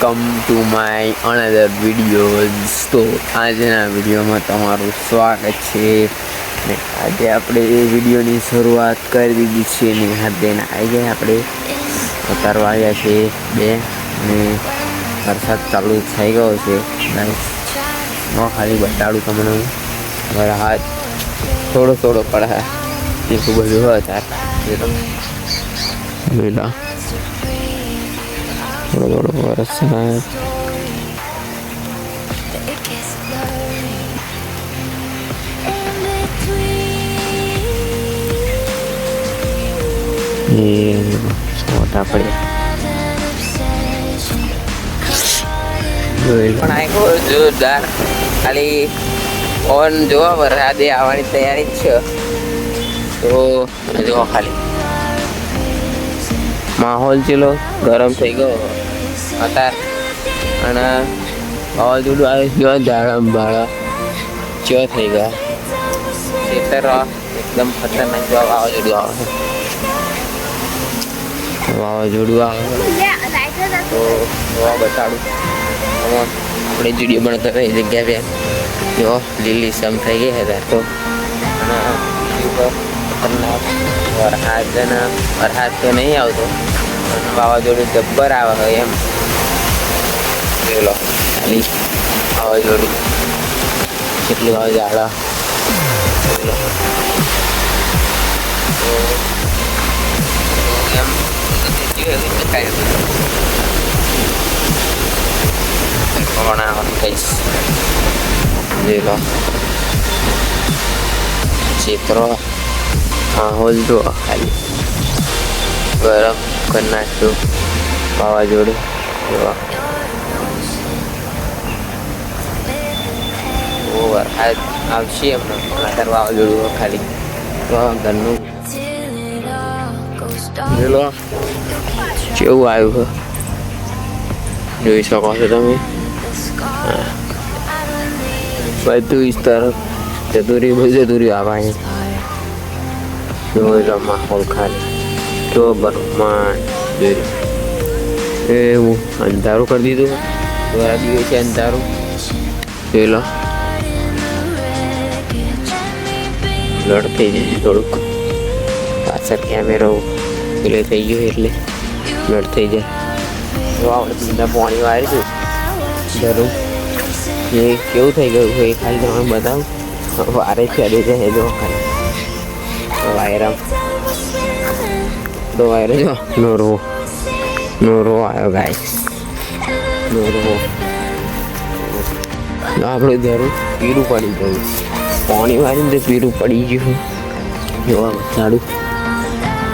Welcome to my another videos. તો આજના વિડીયોમાં તમારું સ્વાગત છે. ને આજે આપણે એ વિડીયોની શરૂઆત કરી દીધી છે. ને હાથે આવી ગયા આપણે ઉતારવા આવ્યા છે 2 ને વરસાદ ચાલુ થઈ ગયો છે. ખાલી બતાડું તમને મારા હાથ થોડો પડે એટલું બધું હોય તાર બેટા થોડો વરસાદ છોટા પડ્યા પણ જોરદાર. ખાલી ઓન જોવા વરસાદે આવવાની તૈયારી જ છે. તો જો ખાલી માહોલ ચેલો ગરમ થઈ ગયો અત્યારે અને વાવાઝોડું આવે ગયો ઝાડમ ભાડા ચો થઈ ગયા. ખેતર એકદમ ખતરનાક જેવા વાવાઝોડું આવે તો જોવા બતાડું. આપણે વિડીયો બનાવતા એ જગ્યા બે જો લીલી સમ થઈ ગઈ હતા. તો ખતરનાક વરસાદ તો નહીં આવતો પણ વાવાઝોડું જબ્બર આવે હોય એમ. જોઈ ખાલી વાવાઝોડું કેટલું આવે ઝાડા કહીશ. જોઈ લો ચિત્રો માહોલ જો ખાલી ગરમ કરી નાખ્યું વાવાઝોડું જોવા. વરસાદ આવશે એમને અત્યારે વાવાઝોડું ખાલી તો ઘરનું લો કેવું આવ્યું છે જોઈ શકો છો તમે. બધું ઇસ તરફ જતું રહ્યું આવા જોઈ લો માહોલ ખાલી જો બરફમાં એવું અંધારું કરી દીધું. થોડા દિવસે અંધારું જોઈ લો લડ થઈ જાય થોડુંક પાછળ કેમેરો પેલે થઈ ગયો એટલે લડ થઈ જાય. તો આપણે બધા પાણી વાળીશું જરૂર એ કેવું થઈ ગયું છે એ ખાલી તમને બતાવું. વારે ચડે જાય જો ખાલી વાયરા તો વાયરો જો નોરો આવ્યો ગાય નોરો આપણું ધરું પીરું પડી ગયું. પાણી વાળીને તો પીરું પડી ગયું જોવા બતાડું.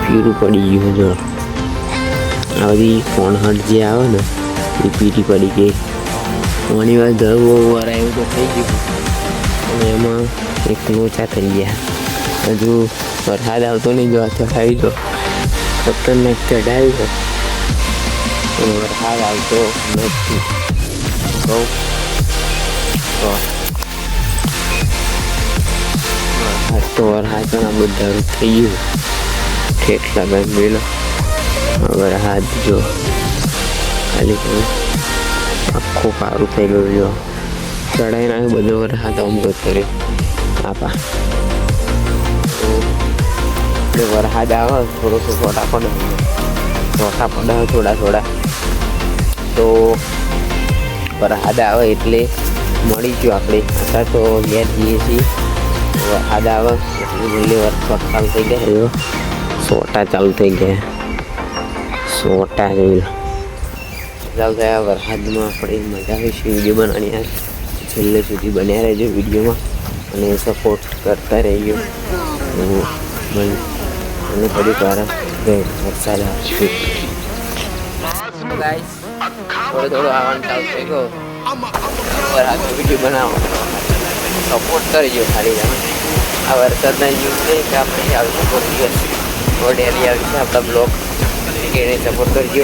પીરું પડી ગયું જો આ બધી કોણહટ જે આવે ને એ પીરી પડી ગઈ. પાણી વાર ધરું વરાયું તો થઈ ગયું અને એમાં એક લોચા થઈ ગયા. હજુ વરસાદ આવતો નહીં જો ચઢાવી દો ખતરનાક ચઢાવી છે વરસાદ આવતો નથી. કહું તો વરસાદ પણ આ બધા થઈ ગયું ઠેઠલા બેન બેલો. વરસાદ જો ખાલી આખું કારું થઈ ગયું જો ચડાઈ નાખ્યું બધો વરસાદ આમ જતો રહ્યો. આપા વરસાદ આવે થોડોક છોટા પડે થોડા તો વરસાદ આવે એટલે મળી ગયો આપણે. અત્યારે તો ઘેર જઈએ છીએ વરસાદ આવે એટલે જલ્દી વરસાદ ચાલુ થઈ ગયા. સોટા ચાલુ થઈ ગયા સોટા જોઈ ચાલુ થયા વરસાદમાં. આપણે મજા આવીશું વિડીયો બનાવવાની છેલ્લે સુધી બન્યા રહેજો વિડીયોમાં અને સપોર્ટ કરતા રહેજો. અને થોડીક વાર વરસાદ આવશે થોડો આવવાનું ચાલુ થઈ ગયો. વરસાદનો વિડીયો બનાવો સપોર્ટ કરજો ખાલી તમે. આ વરસાદના યુઝ નહીં કે આપણે આવશે કોઈ દિવસ વડેરી આવશે આપણા બ્લોગ એને સપોર્ટ કરજો.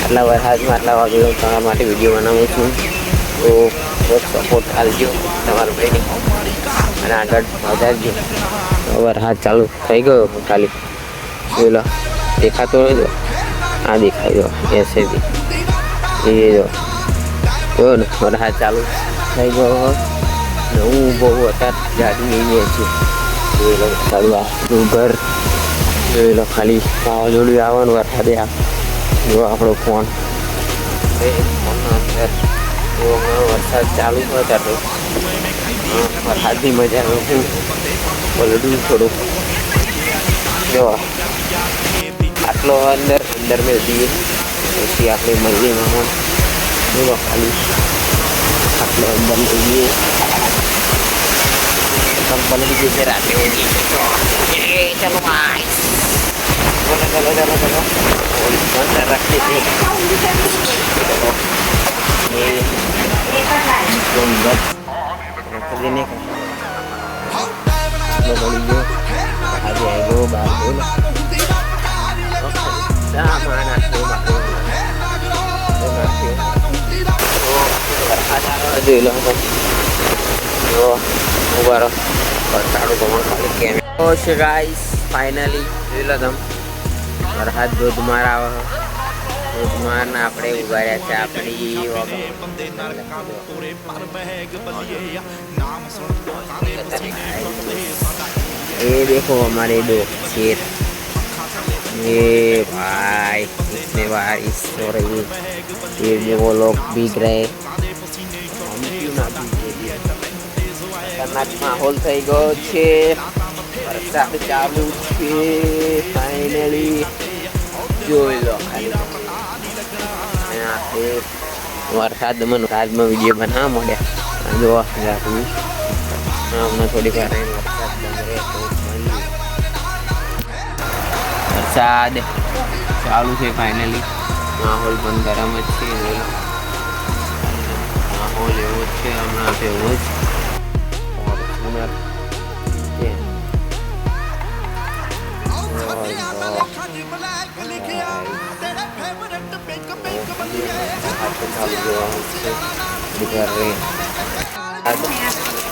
આટલા વરસાદમાં આટલા વાગે તમારા માટે વિડીયો બનાવું છું તો બહુ સપોર્ટ આપજો તમારા ભાઈને અને આગળ વધારજો. વરસાદ ચાલુ થઈ ગયો ખાલી બોલો દેખાતો નહીં. આ દેખાય જો એસેથી એ જો ને વરસાદ ચાલુ થઈ ગયો ને હું બહુ અત્યારે ગાડી લઈને છું. જોઈ લો ચાલુ આપણું ઘર જોઈ લો ખાલી વાવાઝોડું આવવાનું વરસાદે જો આપણો ફોન ફોનનો અંદર વરસાદ ચાલુ થયો ત્યારે વરસાદની મજા હું બોલડું થોડુંક જો આટલો અંદર અંદર મેં જઈએ પછી આપણે મળીએ મામા જો ખાલી આટલો અંદર લઈએ કંપની જઈએ રાતે ચલો ભાઈ ચલો ચલો ચલો ચલો અંદર રાખીએ છીએ જોઈ લો ઉભારો વરસાડું તમારે ખાલી કેમ છે ગાઈસ ફાઇનલી જોઈ લો તમે વરસાદ ધોધમાર આવે ધોધમાર ને આપણે ઉભા રહ્યા છે આપણી ये देखो हमारे दो शेर ये भाई इतने बारिश हो रही है ये वो लोग भीग रहे हम क्यों ना भीगे खतरनाक माहौल થઈ ગયો છે વરસાદ ચાલુ છે ફાઇનલી જોઈ લો ખાલી વરસાદમાં વિડીયો બનાવવા માંડ્યા જો રાખવું હમણાં થોડીક વાર વરસાદ બંધ રહે તો વરસાદ ચાલુ છે ફાઇનલી માહોલ પણ ગરમ જ છે માહોલ એવો જ છે હમણાં એવો જ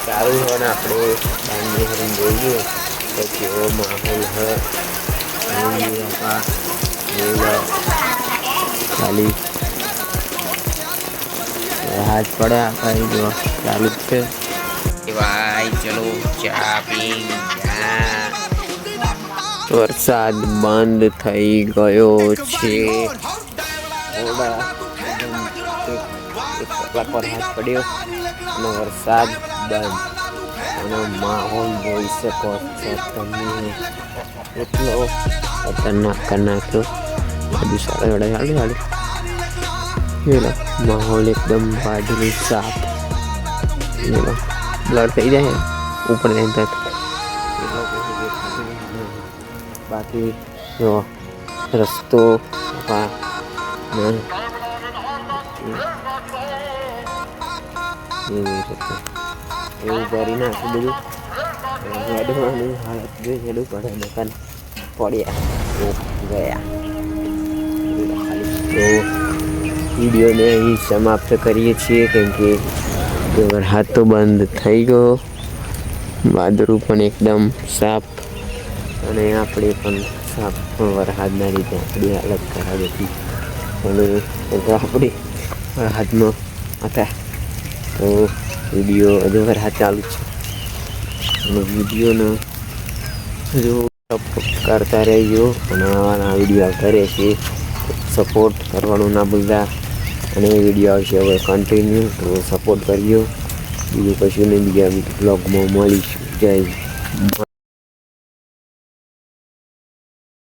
ચાલુ હોય ને આપણે બાંધી જોઈએ તો કેવો માહોલ હોય ખાલી હાથ પડે આખા જો ચાલુ જ છે ભાઈ ચલો ચા પી વરસાદ બંધ થઈ ગયો છે હાથ પડ્યો અને વરસાદ બંધ અને માહોલ જોઈ શકો છો તમે એટલો ખતરનાક કરી નાખ્યો બધું સાડા ચાલે માહોલ એકદમ વાદળી સાફ બ્લર થઈ જાય ઉપર જઈને બાકી જો રસ્તો એવું કરી નાખ્યું બધું હેડવાની હાલત જોઈ હેડું પડે દુકાન પડ્યા ગયા તો વિડીયોને અહીં સમાપ્ત કરીએ છીએ કેમ કે વરસાદ તો બંધ થઈ ગયો વાદળું પણ એકદમ સાફ અને આપણે પણ સાફ વરસાદના રીતે આપણી હાલત ખરાબ હતી અને આપણે વરસાદમાં હતા તો વિડીયો હજુ વરસાદ ચાલુ છે અને વિડીયોનો હજુ કરતા રહેજો અને આવાના વિડીયો આવતા રહેશે સપોર્ટ કરવાનું ના ભૂલતા અને વિડીયો આવશે હવે કન્ટિન્યુ તો સપોર્ટ કરજો બીજું કશું નહીં બીજા બ્લોગમાં મળીશું જય